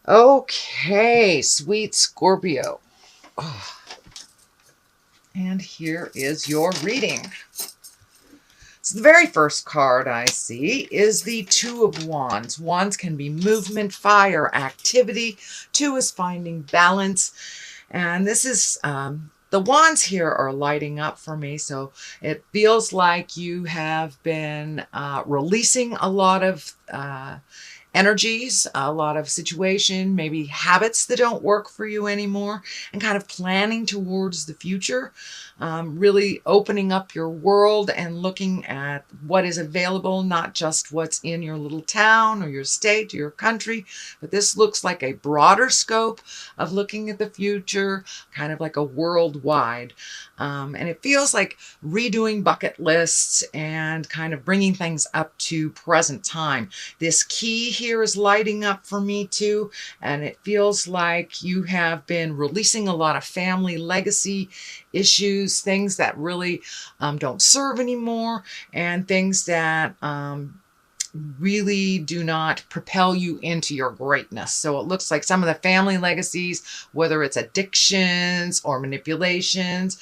Okay, sweet Scorpio. Oh, and here is your reading. So the very first card I see is the Two of Wands. Wands can be movement, fire, activity. Two is finding balance. And this is, the wands here are lighting up for me. So it feels like you have been releasing a lot of energies, a lot of situation, maybe habits that don't work for you anymore, and kind of planning towards the future, really opening up your world and looking at what is available, not just what's in your little town or your state or your country, but this looks like a broader scope of looking at the future, kind of like a worldwide. And it feels like redoing bucket lists and kind of bringing things up to present time. This key here is lighting up for me too, and it feels like you have been releasing a lot of family legacy issues, things that really don't serve anymore, and things that really do not propel you into your greatness. So it looks like some of the family legacies, whether it's addictions or manipulations,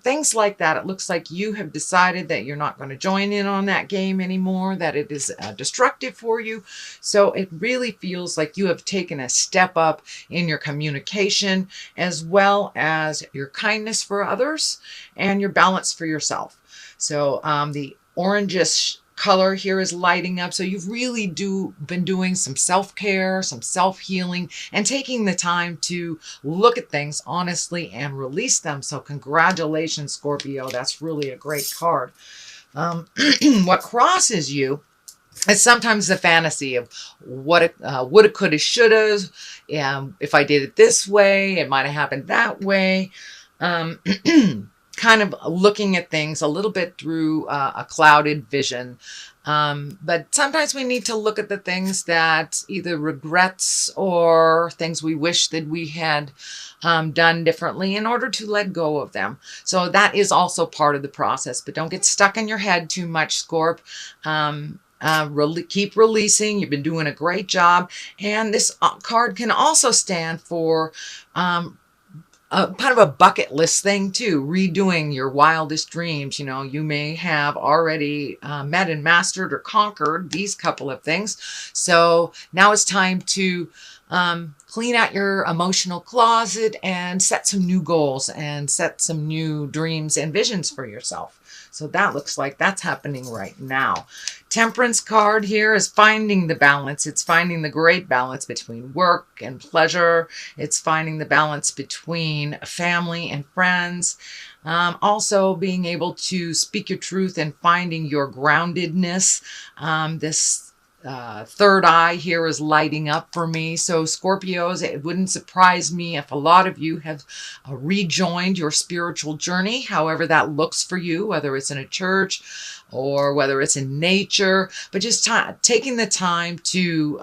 things like that. It looks like you have decided that you're not going to join in on that game anymore, that it is destructive for you. So it really feels like you have taken a step up in your communication, as well as your kindness for others and your balance for yourself. So the orangish color here is lighting up. So you've really been doing some self-care, some self-healing, and taking the time to look at things honestly and release them. So congratulations, Scorpio. That's really a great card. What crosses you is sometimes the fantasy of what it woulda, coulda, shoulda. If I did it this way, it might have happened that way. Kind of looking at things a little bit through a clouded vision. But sometimes we need to look at the things that either regrets or things we wish that we had done differently in order to let go of them. So that is also part of the process, but don't get stuck in your head too much, Scorp. Keep releasing. You've been doing a great job. And this card can also stand for kind of a bucket list thing too, redoing your wildest dreams. You know, you may have already met and mastered or conquered these couple of things. So now it's time to clean out your emotional closet and set some new goals and set some new dreams and visions for yourself. So that looks like that's happening right now. Temperance card here is finding the balance. It's finding the great balance between work and pleasure. It's finding the balance between family and friends. Also being able to speak your truth and finding your groundedness. This third eye here is lighting up for me. So Scorpios, it wouldn't surprise me if a lot of you have rejoined your spiritual journey, however that looks for you, whether it's in a church or whether it's in nature, but just taking the time to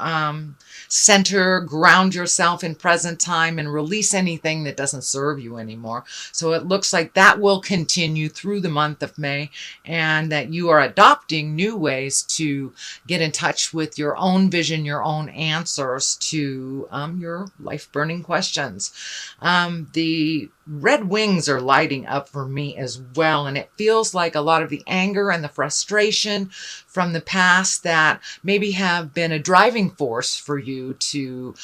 center, ground yourself in present time and release anything that doesn't serve you anymore. So it looks like that will continue through the month of May, and that you are adopting new ways to get in touch with your own vision, your own answers to your life-burning questions. The red wings are lighting up for me as well, and it feels like a lot of the anger and the frustration from the past that maybe have been a driving force for you to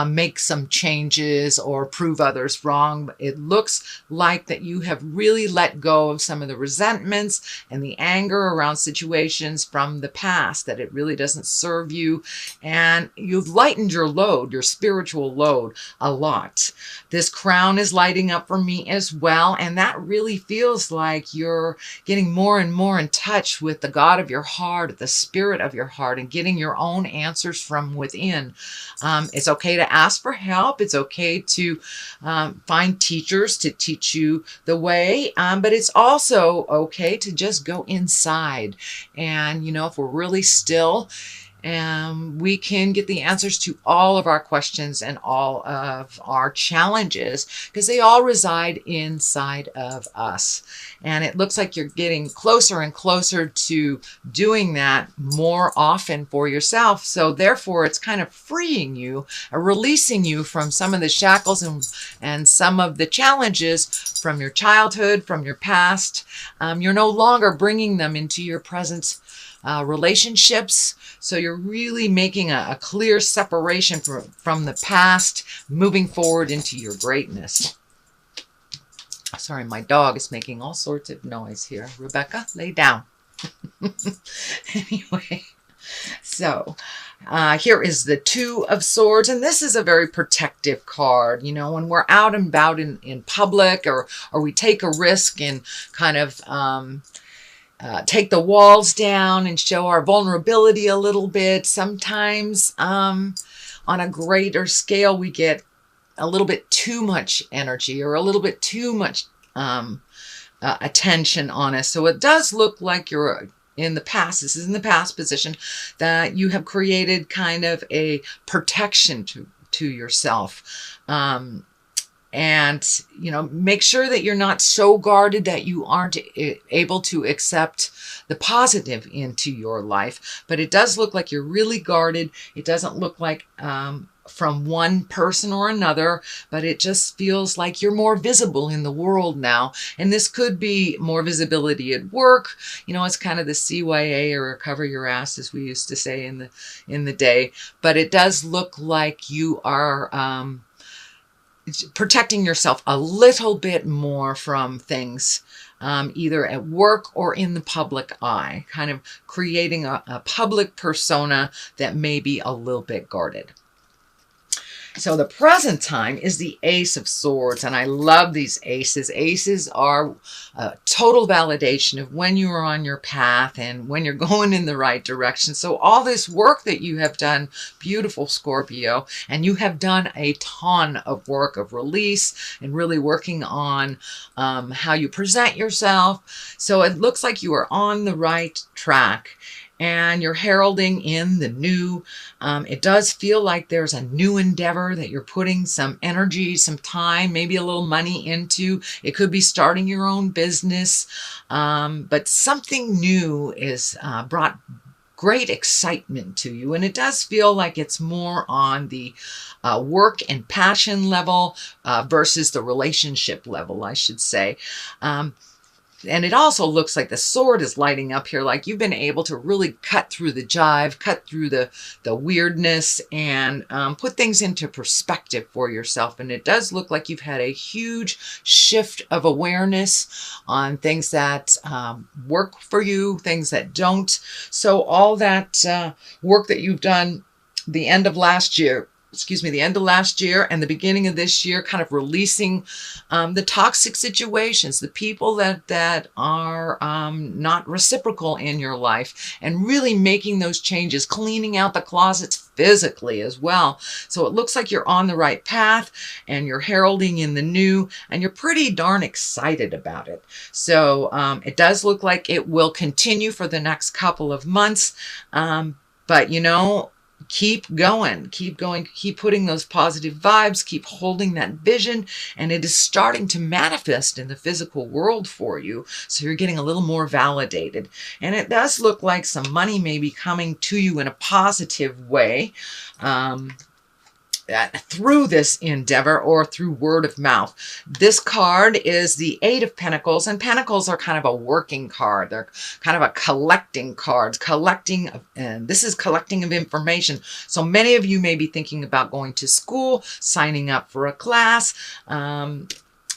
make some changes or prove others wrong. It looks like that you have really let go of some of the resentments and the anger around situations from the past, that it really doesn't serve you, and you've lightened your load, your spiritual load, a lot. This crown is lighting up for me as well, and that really feels like you're getting more and more in touch with the God of your heart, the spirit of your heart, and getting your own answers from within. It's okay to ask for help. It's okay to find teachers to teach you the way, but it's also okay to just go inside. And, you know, if we're really still And we can get the answers to all of our questions and all of our challenges because they all reside inside of us. And it looks like you're getting closer and closer to doing that more often for yourself. So therefore, it's kind of freeing you, releasing you from some of the shackles and some of the challenges from your childhood, from your past. You're no longer bringing them into your present relationships. So you're really making a clear separation from the past, moving forward into your greatness. Sorry, my dog is making all sorts of noise here. Rebecca, lay down. Anyway, so here is the Two of Swords, and this is a very protective card. You know, when we're out and about in public, or we take a risk and kind of take the walls down and show our vulnerability a little bit. Sometimes on a greater scale, we get a little bit too much energy or a little bit too much attention on us. So it does look like you're in the past, this is in the past position, that you have created kind of a protection to yourself. And, you know, make sure that you're not so guarded that you aren't able to accept the positive into your life. But it does look like you're really guarded. It doesn't look like from one person or another, but it just feels like you're more visible in the world now. And this could be more visibility at work. You know, it's kind of the CYA, or cover your ass, as we used to say in the day. But it does look like you are protecting yourself a little bit more from things, either at work or in the public eye, kind of creating a public persona that may be a little bit guarded. So the present time is the Ace of Swords, and I love these aces. Aces are a total validation of when you are on your path and when you're going in the right direction. So all this work that you have done, beautiful Scorpio, and you have done a ton of work of release and really working on how you present yourself. So it looks like you are on the right track. And you're heralding in the new. It does feel like there's a new endeavor that you're putting some energy, some time, maybe a little money into. It could be starting your own business, but something new is brought great excitement to you. And it does feel like it's more on the work and passion level versus the relationship level, I should say. And it also looks like the sword is lighting up here, like you've been able to really cut through the jive, cut through the weirdness, and put things into perspective for yourself. And it does look like you've had a huge shift of awareness on things that work for you, things that don't. So all that work that you've done the end of last year and the beginning of this year, kind of releasing the toxic situations, the people that are not reciprocal in your life, and really making those changes, cleaning out the closets physically as well. So it looks like you're on the right path and you're heralding in the new, and you're pretty darn excited about it. So it does look like it will continue for the next couple of months. But you know, keep going, keep putting those positive vibes, keep holding that vision, and it is starting to manifest in the physical world for you. So you're getting a little more validated. And it does look like some money may be coming to you in a positive way. Through this endeavor or through word of mouth. This card is the Eight of Pentacles, and Pentacles are kind of a working card. They're kind of a collecting card, and this is collecting of information. So many of you may be thinking about going to school, signing up for a class,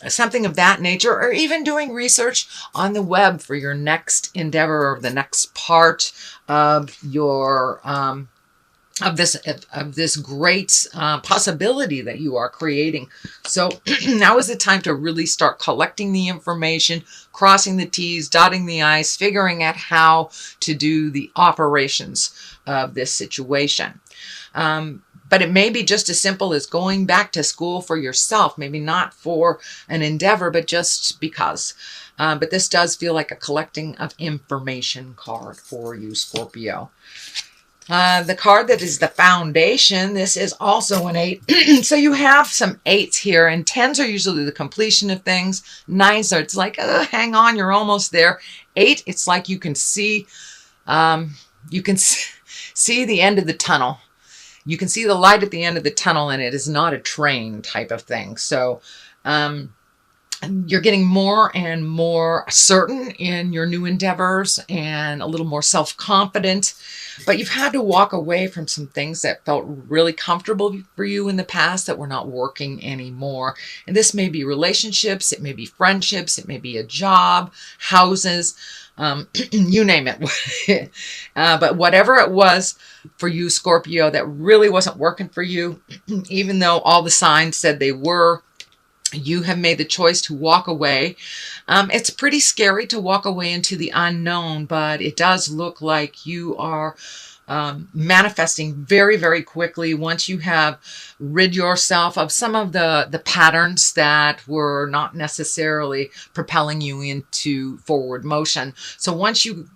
something of that nature, or even doing research on the web for your next endeavor or the next part of your of this great possibility that you are creating. So now is the time to really start collecting the information, crossing the T's, dotting the I's, figuring out how to do the operations of this situation. But it may be just as simple as going back to school for yourself, maybe not for an endeavor, but just because. But this does feel like a collecting of information card for you, Scorpio. The card that is the foundation, this is also an 8. So you have some 8s here, and 10s are usually the completion of things. 9s are, it's like, hang on, you're almost there. 8, it's like you can see the end of the tunnel. You can see the light at the end of the tunnel, and it is not a train type of thing. So you're getting more and more certain in your new endeavors and a little more self-confident, but you've had to walk away from some things that felt really comfortable for you in the past that were not working anymore. And this may be relationships, it may be friendships, it may be a job, houses, you name it. But whatever it was for you, Scorpio, that really wasn't working for you, even though all the signs said they were, you have made the choice to walk away. It's pretty scary to walk away into the unknown, but it does look like you are manifesting very, very quickly once you have rid yourself of some of the patterns that were not necessarily propelling you into forward motion. So once you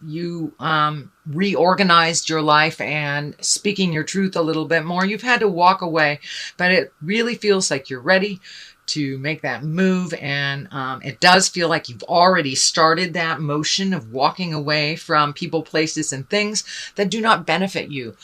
reorganized your life and speaking your truth a little bit more, you've had to walk away, but it really feels like you're ready to make that move, and it does feel like you've already started that motion of walking away from people, places, and things that do not benefit you.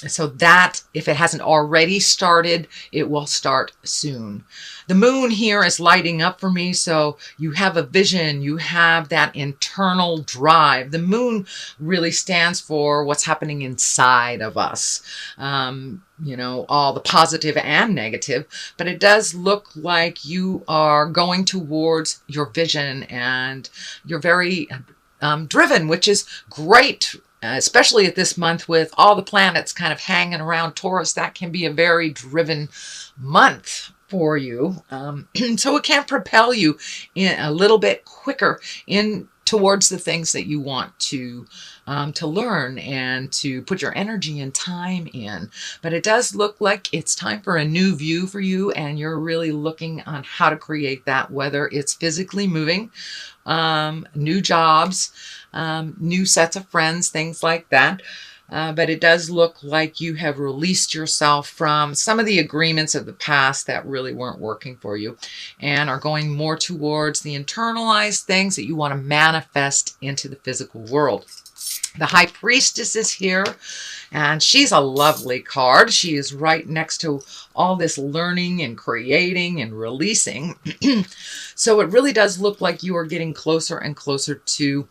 So that, if it hasn't already started, it will start soon. The moon here is lighting up for me, so you have a vision, you have that internal drive. The moon really stands for what's happening inside of us. You know, all the positive and negative, but it does look like you are going towards your vision, and you're very driven, which is great. Especially at this month with all the planets kind of hanging around Taurus, that can be a very driven month for you. So it can propel you in a little bit quicker in towards the things that you want to learn and to put your energy and time in. But it does look like it's time for a new view for you, and you're really looking on how to create that, whether it's physically moving, new jobs, new sets of friends, things like that. But it does look like you have released yourself from some of the agreements of the past that really weren't working for you, and are going more towards the internalized things that you want to manifest into the physical world. The High Priestess is here, and she's a lovely card. She is right next to all this learning and creating and releasing. So it really does look like you are getting closer and closer to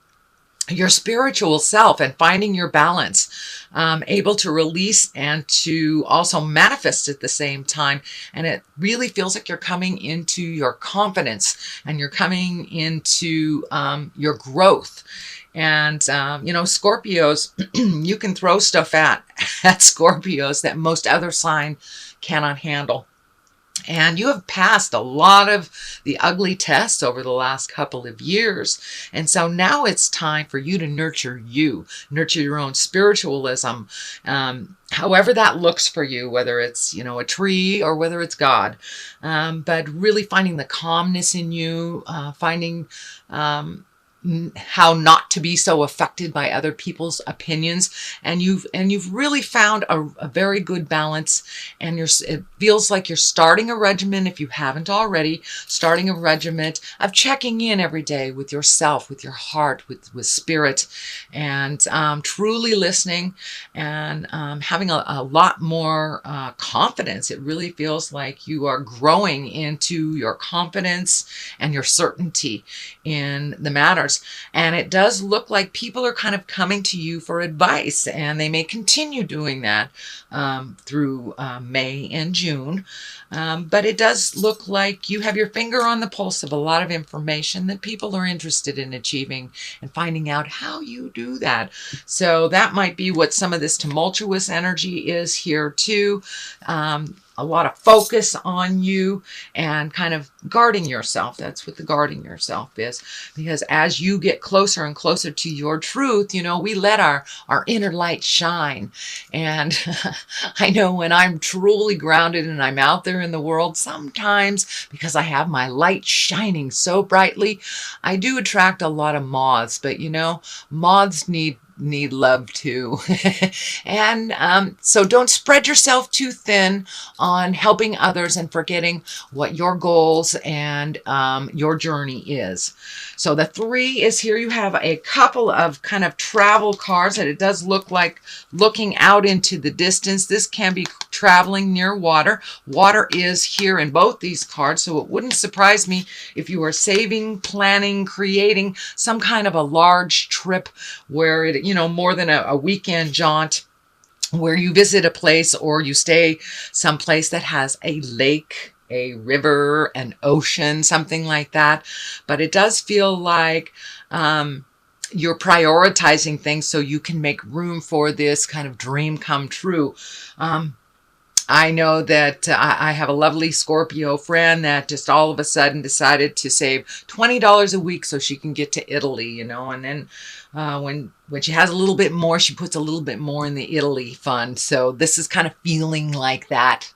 your spiritual self and finding your balance, able to release and to also manifest at the same time. And it really feels like you're coming into your confidence, and you're coming into your growth. And, you know, Scorpios, you can throw stuff at Scorpios that most other sign cannot handle. And you have passed a lot of the ugly tests over the last couple of years. And so now it's time for you to nurture your own spiritualism, however that looks for you, whether it's, you know, a tree or whether it's God. But really finding the calmness in you, finding how not to be so affected by other people's opinions, and you've really found a very good balance. And it feels like you're starting a regimen, if you haven't already, starting a regimen of checking in every day with yourself, with your heart, with spirit, and truly listening, and having a lot more confidence. It really feels like you are growing into your confidence and your certainty in the matters. And it does look like people are kind of coming to you for advice, and they may continue doing that through May and June. But it does look like you have your finger on the pulse of a lot of information that people are interested in achieving, and finding out how you do that. So that might be what some of this tumultuous energy is here too. A lot of focus on you and kind of guarding yourself. That's what the guarding yourself is. Because as you get closer and closer to your truth, you know, we let our inner light shine. And I know when I'm truly grounded and I'm out there in the world, sometimes because I have my light shining so brightly, I do attract a lot of moths. But you know, moths need need love too. And so don't spread yourself too thin on helping others and forgetting what your goals and your journey is. So the 3 is here. You have a couple of kind of travel cards, and it does look like looking out into the distance. This can be traveling near water. Water is here in both these cards, so it wouldn't surprise me if you are saving, planning, creating some kind of a large trip where it, you know, more than a weekend jaunt, where you visit a place or you stay someplace that has a lake, a river, an ocean, something like that. But it does feel like you're prioritizing things so you can make room for this kind of dream come true. I know that I have a lovely Scorpio friend that just all of a sudden decided to save $20 a week so she can get to Italy, you know, and then when she has a little bit more, she puts a little bit more in the Italy fund. So this is kind of feeling like that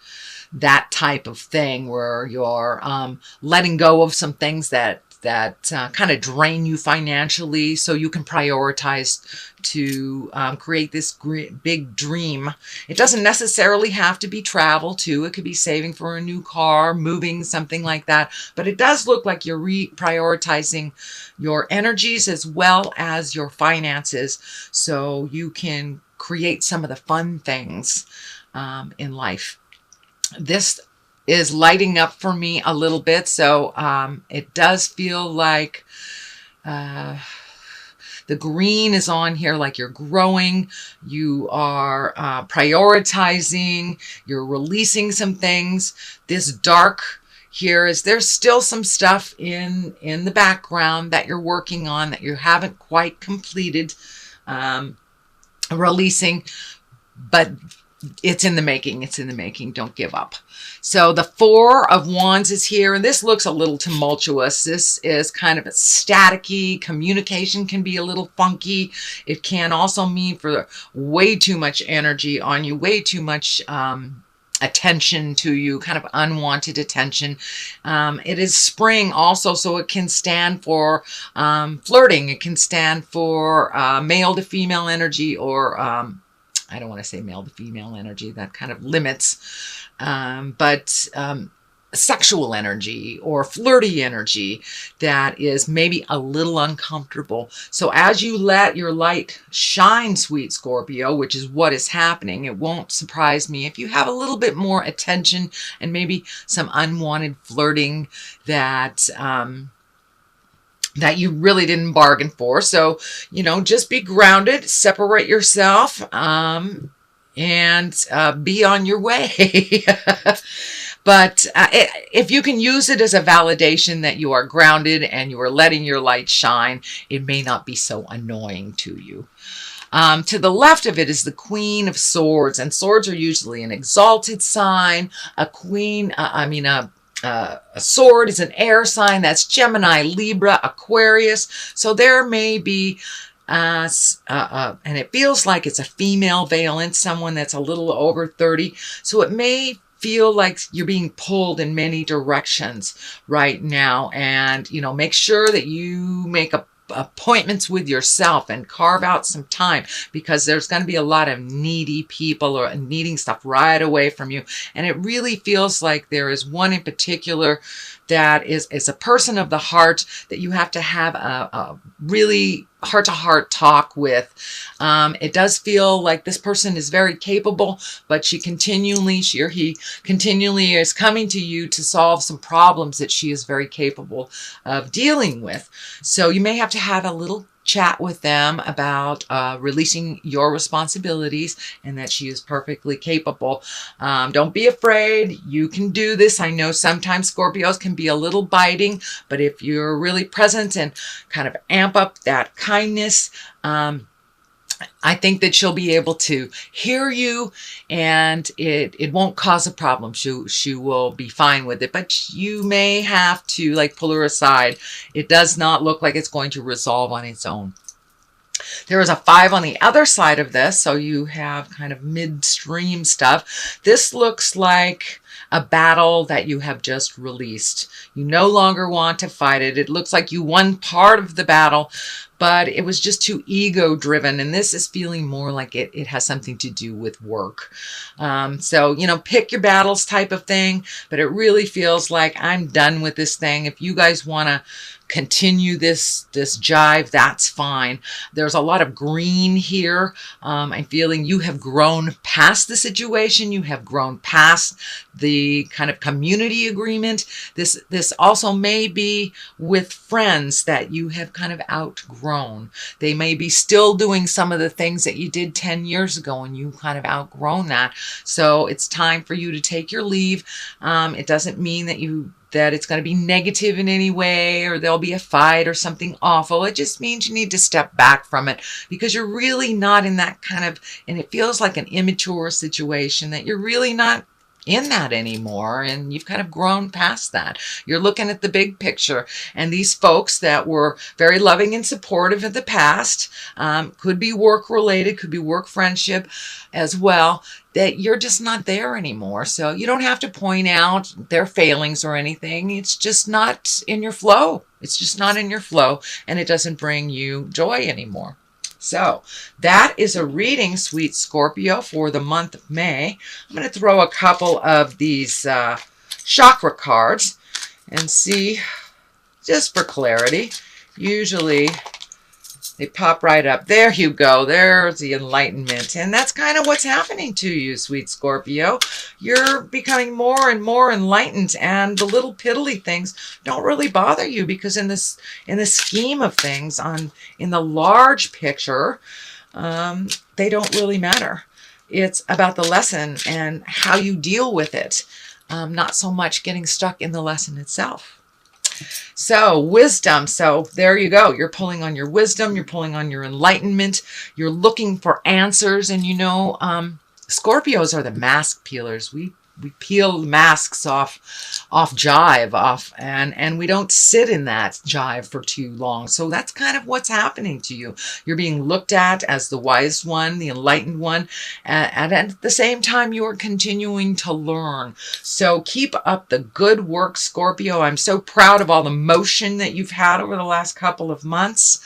type of thing where you're letting go of some things that kind of drain you financially so you can prioritize to create this big dream. It doesn't necessarily have to be travel too. It could be saving for a new car, moving, something like that. But it does look like you're prioritizing your energies as well as your finances so you can create some of the fun things in life. This is lighting up for me a little bit, so it does feel like the green is on here, like you're growing, you are prioritizing, you're releasing some things. This dark here is there's still some stuff in the background that you're working on that you haven't quite completed releasing, but it's in the making. It's in the making. Don't give up. So the 4 of Wands is here, and this looks a little tumultuous. This is kind of a staticky. Communication can be a little funky. It can also mean for way too much energy on you, way too much attention to you, kind of unwanted attention. It is spring also, so it can stand for flirting. It can stand for male to female energy, or I don't want to say male to female energy, that kind of limits, but sexual energy or flirty energy that is maybe a little uncomfortable. So as you let your light shine, sweet Scorpio, which is what is happening, it won't surprise me if you have a little bit more attention and maybe some unwanted flirting that that you really didn't bargain for. So, you know, just be grounded, separate yourself, and be on your way. But if you can use it as a validation that you are grounded and you are letting your light shine, it may not be so annoying to you. To the left of it is the Queen of Swords, and swords are usually an exalted sign. A queen, a sword is an air sign. That's Gemini, Libra, Aquarius. So there may be, and it feels like it's a female valence, someone that's a little over 30. So it may feel like you're being pulled in many directions right now. And, you know, make sure that you make appointments with yourself and carve out some time, because there's going to be a lot of needy people or needing stuff right away from you. And it really feels like there is one in particular that is a person of the heart that you have to have a really heart-to-heart talk with. It does feel like this person is very capable, but she or he continually is coming to you to solve some problems that she is very capable of dealing with. So you may have to have a little chat with them about releasing your responsibilities, and that she is perfectly capable. Don't be afraid. You can do this. I know sometimes Scorpios can be a little biting, but if you're really present and kind of amp up that kindness, I think that she'll be able to hear you, and it won't cause a problem. She will be fine with it, but you may have to like pull her aside. It does not look like it's going to resolve on its own. There is a 5 on the other side of this, so you have kind of midstream stuff. This looks like a battle that you have just released. You no longer want to fight it. It looks like you won part of the battle, but it was just too ego driven. And this is feeling more like it has something to do with work. So, you know, pick your battles type of thing, but it really feels like I'm done with this thing. If you guys want to continue this jive, that's fine. There's a lot of green here. I'm feeling you have grown past the situation. You have grown past the kind of community agreement. This also may be with friends that you have kind of outgrown. They may be still doing some of the things that you did 10 years ago and you kind of outgrown that. So it's time for you to take your leave. It doesn't mean that it's going to be negative in any way or there'll be a fight or something awful. It just means you need to step back from it because you're really not in that kind of, and it feels like an immature situation that you're really not in that anymore, and you've kind of grown past that. You're looking at the big picture, and these folks that were very loving and supportive in the past, could be work related, could be work friendship as well, that you're just not there anymore. So you don't have to point out their failings or anything. It's just not in your flow. It's just not in your flow, and it doesn't bring you joy anymore. So that is a reading, sweet Scorpio, for the month of May. I'm going to throw a couple of these chakra cards and see, just for clarity. Usually they pop right up. There you go. There's the enlightenment. And that's kind of what's happening to you, sweet Scorpio. You're becoming more and more enlightened, and the little piddly things don't really bother you because in the scheme of things, in the large picture, they don't really matter. It's about the lesson and how you deal with it, not so much getting stuck in the lesson itself. So wisdom. So there you go. You're pulling on your wisdom. You're pulling on your enlightenment. You're looking for answers. And you know, Scorpios are the mask peelers. We peel masks off jive, and we don't sit in that jive for too long. So that's kind of what's happening to you. You're being looked at as the wise one, the enlightened one, and at the same time you are continuing to learn. So keep up the good work, Scorpio. I'm so proud of all the motion that you've had over the last couple of months.